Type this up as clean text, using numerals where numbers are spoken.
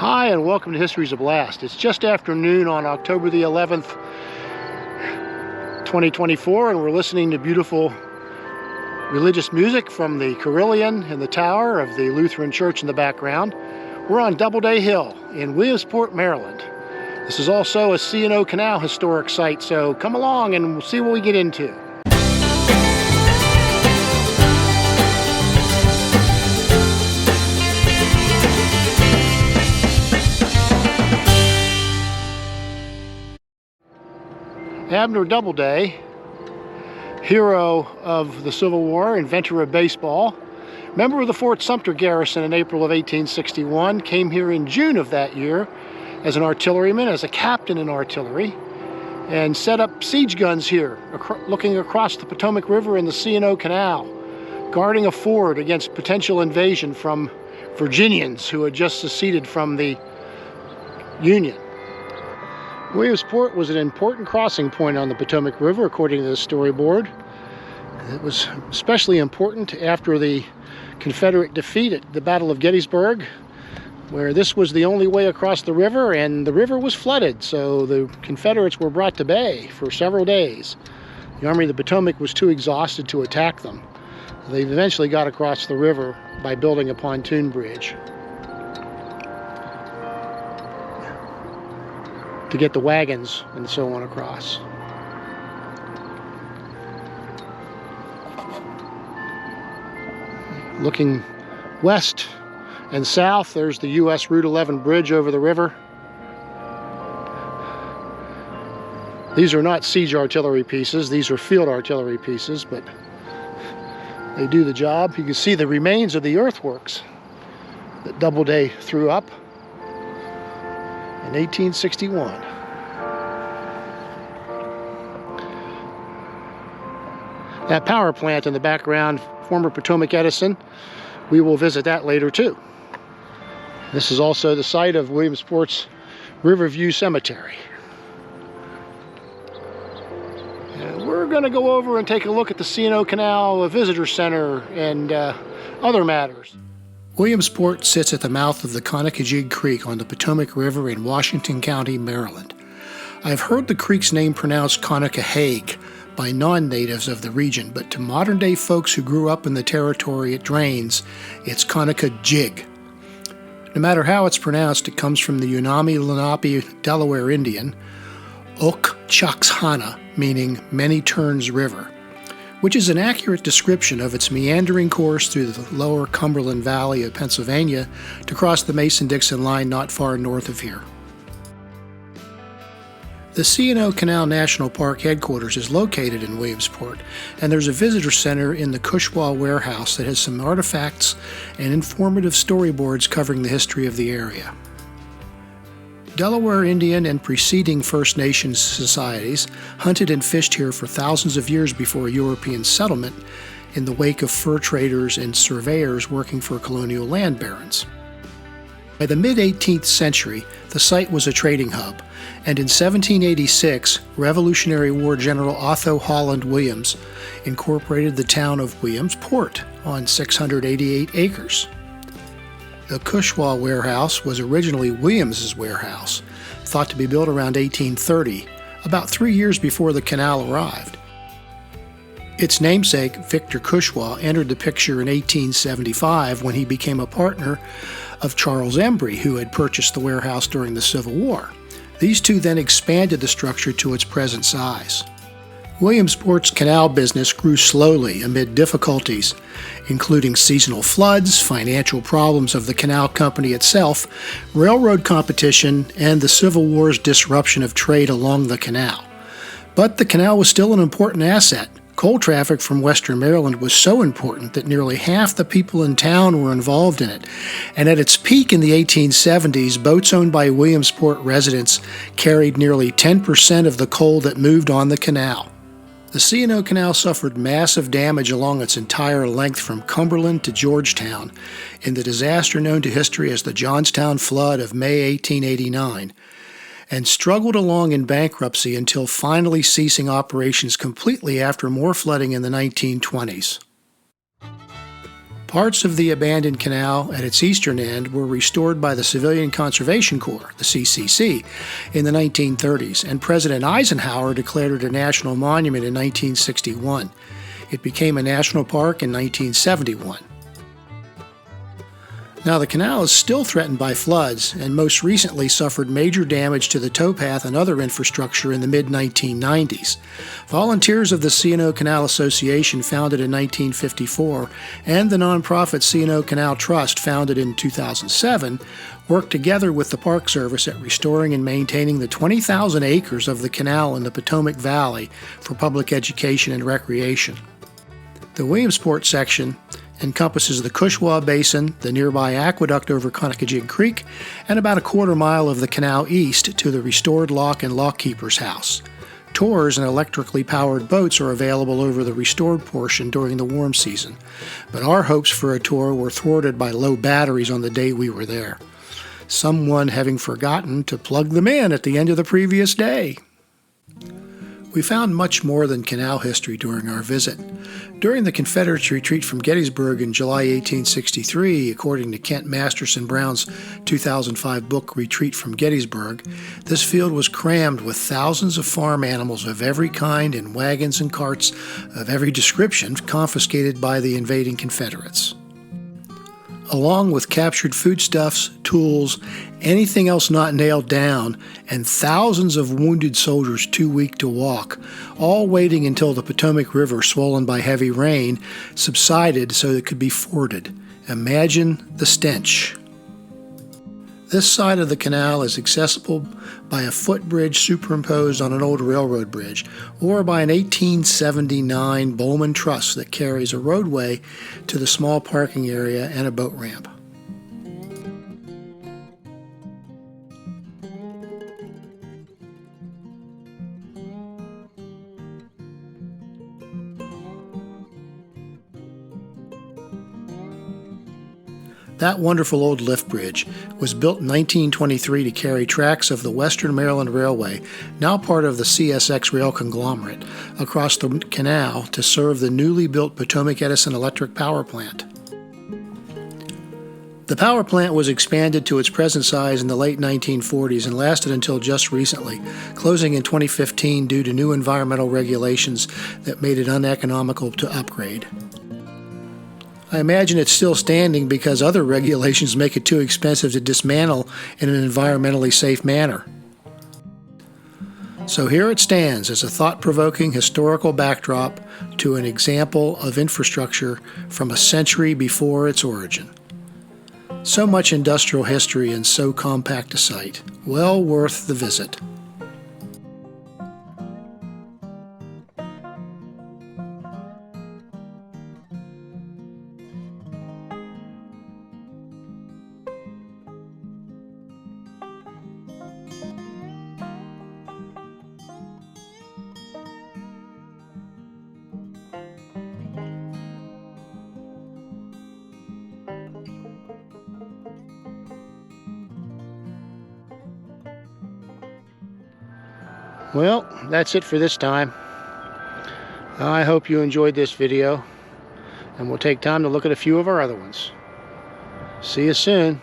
Hi, and welcome to History's a Blast. It's just after noon on October the 11th, 2024, and we're listening to beautiful religious music from the carillon and the tower of the Lutheran Church in the background. We're on Doubleday Hill in Williamsport, Maryland. This is also a C&O Canal historic site, so come along and we'll see what we get into. Abner Doubleday, hero of the Civil War, inventor of baseball, member of the Fort Sumter garrison in April of 1861, came here in June of that year as an artilleryman, as a captain in artillery, and set up siege guns here, looking across the Potomac River in the C&O Canal, guarding a ford against potential invasion from Virginians who had just seceded from the Union. Williamsport was an important crossing point on the Potomac River, according to the storyboard. It was especially important after the Confederate defeat at the Battle of Gettysburg, where this was the only way across the river, and the river was flooded, so the Confederates were brought to bay for several days. The Army of the Potomac was too exhausted to attack them. They eventually got across the river by building a pontoon bridge to get the wagons and so on across. Looking west and south, there's the US Route 11 bridge over the river. These are not siege artillery pieces, these are field artillery pieces, but they do the job. You can see the remains of the earthworks that Doubleday threw up in 1861. That power plant in the background, former Potomac Edison, we will visit that later too. This is also the site of Williamsport's Riverview Cemetery. And we're going to go over and take a look at the C&O Canal Visitor Center and other matters. Williamsport sits at the mouth of the Conococheague Creek on the Potomac River in Washington County, Maryland. I've heard the creek's name pronounced Conococheague by non-natives of the region, but to modern-day folks who grew up in the territory it drains, it's Conococheague. No matter how it's pronounced, it comes from the Unami Lenape Delaware Indian, Okchaxhana, meaning many turns river, which is an accurate description of its meandering course through the lower Cumberland Valley of Pennsylvania to cross the Mason-Dixon line not far north of here. The C&O Canal National Park headquarters is located in Williamsport, and there's a visitor center in the Cushwa warehouse that has some artifacts and informative storyboards covering the history of the area. Delaware Indian and preceding First Nations societies hunted and fished here for thousands of years before European settlement in the wake of fur traders and surveyors working for colonial land barons. By the mid-18th century, the site was a trading hub, and in 1786, Revolutionary War General Otho Holland Williams incorporated the town of Williamsport on 688 acres. The Cushwa warehouse was originally Williams's warehouse, thought to be built around 1830, about 3 years before the canal arrived. Its namesake, Victor Cushwa, entered the picture in 1875 when he became a partner of Charles Embry, who had purchased the warehouse during the Civil War. These two then expanded the structure to its present size. Williamsport's canal business grew slowly amid difficulties, including seasonal floods, financial problems of the canal company itself, railroad competition, and the Civil War's disruption of trade along the canal. But the canal was still an important asset. Coal traffic from western Maryland was so important that nearly half the people in town were involved in it, and at its peak in the 1870s, boats owned by Williamsport residents carried nearly 10% of the coal that moved on the canal. The C&O Canal suffered massive damage along its entire length from Cumberland to Georgetown in the disaster known to history as the Johnstown Flood of May 1889, and struggled along in bankruptcy until finally ceasing operations completely after more flooding in the 1920s. Parts of the abandoned canal at its eastern end were restored by the Civilian Conservation Corps, the CCC, in the 1930s, and President Eisenhower declared it a national monument in 1961. It became a national park in 1971. Now, the canal is still threatened by floods and most recently suffered major damage to the towpath and other infrastructure in the mid-1990s. Volunteers of the C&O Canal Association, founded in 1954, and the nonprofit C&O Canal Trust, founded in 2007, worked together with the Park Service at restoring and maintaining the 20,000 acres of the canal in the Potomac Valley for public education and recreation. The Williamsport section encompasses the Cushwa Basin, the nearby aqueduct over Conococheague Creek, and about a quarter-mile of the canal east to the restored lock and lockkeeper's house. Tours and electrically powered boats are available over the restored portion during the warm season, but our hopes for a tour were thwarted by low batteries on the day we were there, someone having forgotten to plug them in at the end of the previous day. We found much more than canal history during our visit. During the Confederates' retreat from Gettysburg in July 1863, according to Kent Masterson Brown's 2005 book, Retreat from Gettysburg, this field was crammed with thousands of farm animals of every kind in wagons and carts of every description confiscated by the invading Confederates. Along with captured foodstuffs, tools, anything else not nailed down, and thousands of wounded soldiers too weak to walk, all waiting until the Potomac River, swollen by heavy rain, subsided so it could be forded. Imagine the stench. This side of the canal is accessible by a footbridge superimposed on an old railroad bridge, or by an 1879 Bowman truss that carries a roadway to the small parking area and a boat ramp. That wonderful old lift bridge was built in 1923 to carry tracks of the Western Maryland Railway, now part of the CSX rail conglomerate, across the canal to serve the newly built Potomac Edison Electric Power Plant. The power plant was expanded to its present size in the late 1940s and lasted until just recently, closing in 2015 due to new environmental regulations that made it uneconomical to upgrade. I imagine it's still standing because other regulations make it too expensive to dismantle in an environmentally safe manner. So here it stands as a thought-provoking historical backdrop to an example of infrastructure from a century before its origin. So much industrial history in so compact a site. Well worth the visit. Well, that's it for this time. I hope you enjoyed this video, and we'll take time to look at a few of our other ones. See you soon.